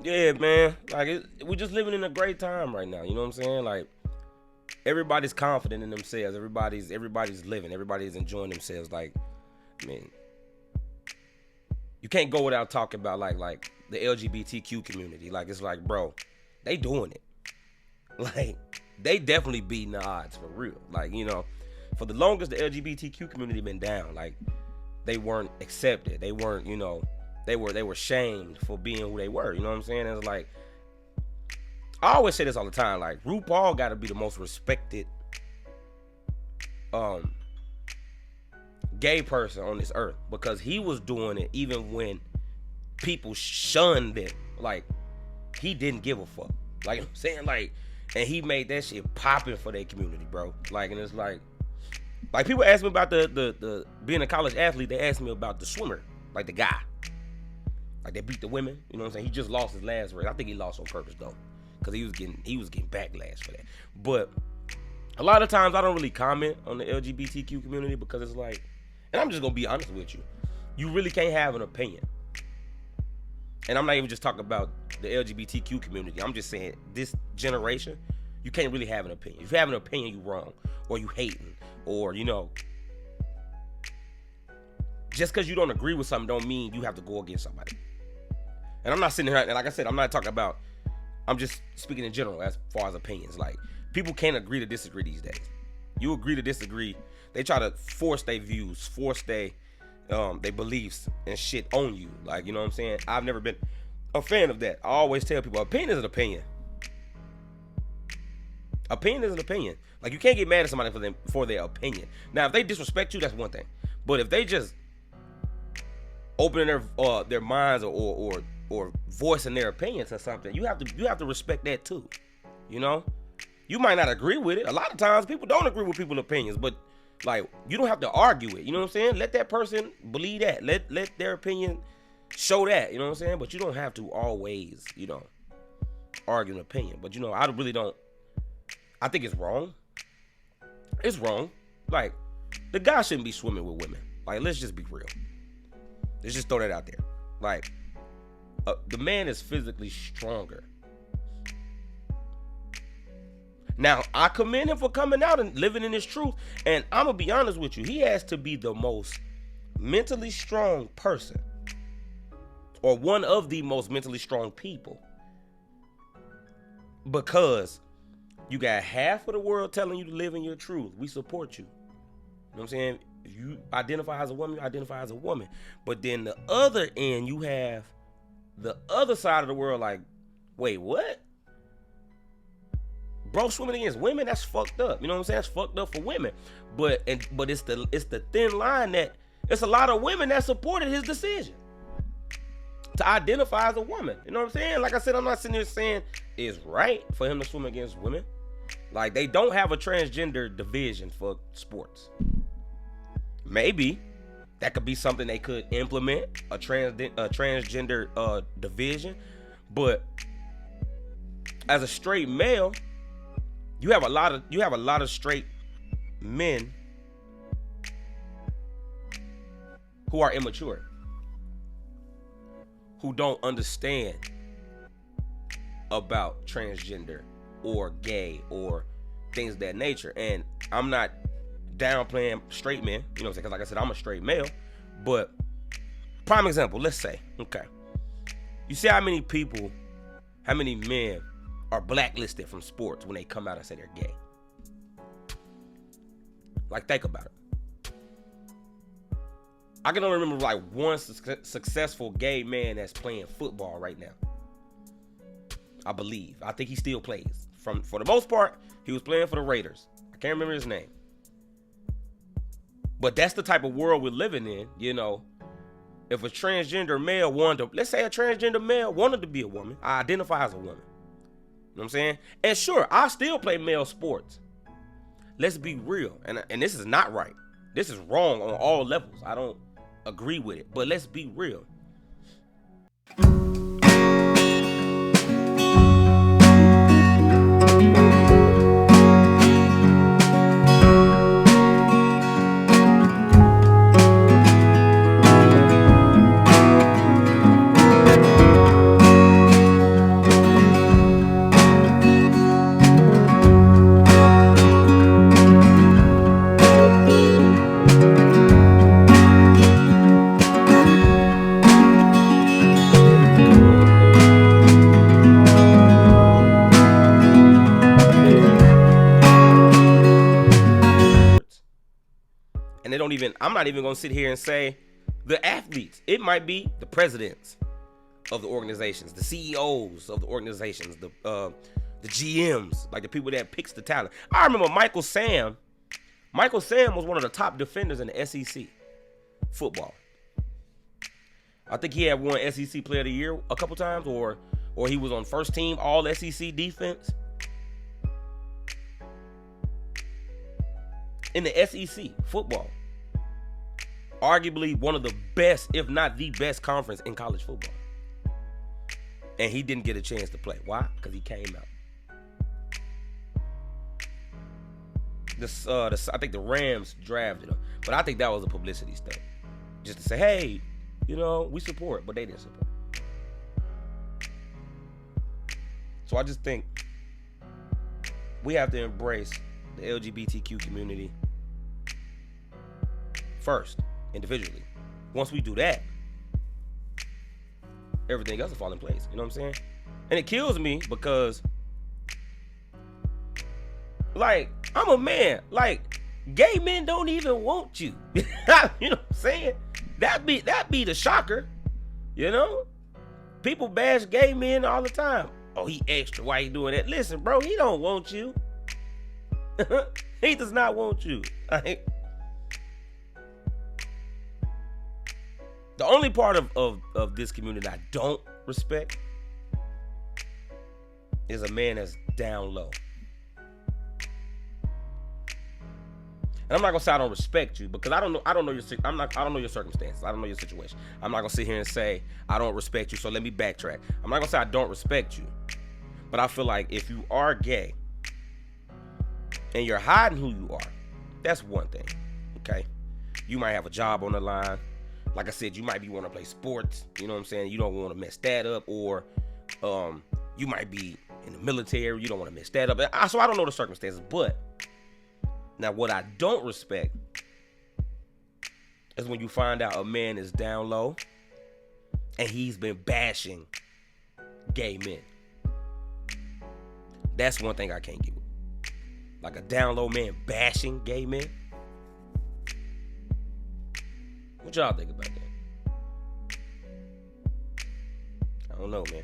Yeah, man. Like we're just living in a great time right now. You know what I'm saying? Like everybody's confident in themselves. Everybody's living. Everybody's enjoying themselves. Like, I mean, you can't go without talking about like the LGBTQ community. Like it's like, bro, they doing it. Like they definitely beating the odds for real. Like, you know, for the longest the LGBTQ community been down. Like they weren't accepted. They weren't, you know, they were shamed for being who they were. You know what I'm saying? It's like I always say this all the time. Like RuPaul got to be the most respected um gay person on this earth because he was doing it even when people shunned it. Like he didn't give a fuck. Like you know what I'm saying, like, and he made that shit popping for their community, bro. Like, and it's like people ask me about the being a college athlete. They asked me about the swimmer, like the guy, like they beat the women. You know what I'm saying? He just lost his last race. I think he lost on purpose though, because he was getting backlash for that. But a lot of times I don't really comment on the LGBTQ community because it's like, and I'm just gonna be honest with you, you really can't have an opinion. And I'm not even just talking about the LGBTQ community. I'm just saying this generation, you can't really have an opinion. If you have an opinion, you wrong, or you hating, or you know, just because you don't agree with something don't mean you have to go against somebody. And I'm not sitting here, and like I said, I'm not talking about, I'm just speaking in general as far as opinions. Like people can't agree to disagree these days. You agree to disagree. They try to force their views, force their beliefs and shit on you. Like, you know what I'm saying? I've never been a fan of that. I always tell people, opinion is an opinion. Opinion is an opinion. Like, you can't get mad at somebody for their opinion. Now, if they disrespect you, that's one thing. But if they just opening their minds or voicing their opinions or something, you have to respect that too. You know? You might not agree with it. A lot of times people don't agree with people's opinions, but like, you don't have to argue it. You know what I'm saying? Let that person believe that. Let their opinion show that. You know what I'm saying? But you don't have to always, you know, argue an opinion. But, you know, I really don't. I think it's wrong. It's wrong. Like, the guy shouldn't be swimming with women. Like, let's just be real. Let's just throw that out there. Like, the man is physically stronger. Now, I commend him for coming out and living in his truth. And I'm going to be honest with you. He has to be the most mentally strong person. Or one of the most mentally strong people. Because you got half of the world telling you to live in your truth. We support you. You know what I'm saying? If you identify as a woman, you identify as a woman. But then the other end, you have the other side of the world like, wait, what? Bro, swimming against women, that's fucked up. You know what I'm saying? That's fucked up for women. But it's the thin line that it's a lot of women that supported his decision to identify as a woman. You know what I'm saying? Like I said, I'm not sitting here saying it's right for him to swim against women. Like, they don't have a transgender division for sports. Maybe that could be something they could implement, a transgender division. But as a straight male, you have a lot of straight men who are immature, who don't understand about transgender or gay or things of that nature. And I'm not downplaying straight men, you know what I'm saying? Because like I said, I'm a straight male. But prime example, let's say, okay, you see how many men are blacklisted from sports when they come out and say they're gay. Like, think about it. I can only remember like one successful gay man that's playing football right now. I believe. I think he still plays. For the most part, he was playing for the Raiders. I can't remember his name. But that's the type of world we're living in, you know. If a transgender male let's say a transgender male wanted to be a woman, I identify as a woman. You know what I'm saying? And sure, I still play male sports. Let's be real. And this is not right. This is wrong on all levels. I don't agree with it. But let's be real. I'm not even gonna sit here and say the athletes. It might be the presidents of the organizations, the CEOs of the organizations, the GMs, like the people that picks the talent. I remember Michael Sam. Michael Sam was one of the top defenders in the SEC football. I think he had won SEC Player of the Year a couple times, or he was on first team All SEC defense. In the SEC football, arguably one of the best, if not the best conference in college football. And he didn't get a chance to play. Why? Because he came out. I think the Rams drafted him, but I think that was a publicity stunt, just to say, hey, we support, but they didn't support. So I just think we have to embrace the LGBTQ community first, individually. Once we do that, everything else will fall in place. You know what I'm saying? And it kills me because, like, I'm a man. Like, gay men don't even want you. You know what I'm saying? That be the shocker. People bash gay men all the time. Oh, he extra. Why he doing that? Listen, bro, he don't want you. He does not want you. Like, the only part of this community I don't respect is a man that's down low. And I'm not gonna say I don't respect you, because I don't know your circumstances. I don't know your situation. I'm not gonna sit here and say I don't respect you. So let me backtrack. I'm not gonna say I don't respect you, but I feel like if you are gay and you're hiding who you are, that's one thing. Okay, you might have a job on the line. Like I said, you might be wanting to play sports. You know what I'm saying? You don't want to mess that up, or you might be in the military. You don't want to mess that up. So I don't know the circumstances, but. Now, what I don't respect is when you find out a man is down low and he's been bashing gay men. That's one thing I can't get with. Like a down low man bashing gay men. What y'all think about that? I don't know, man.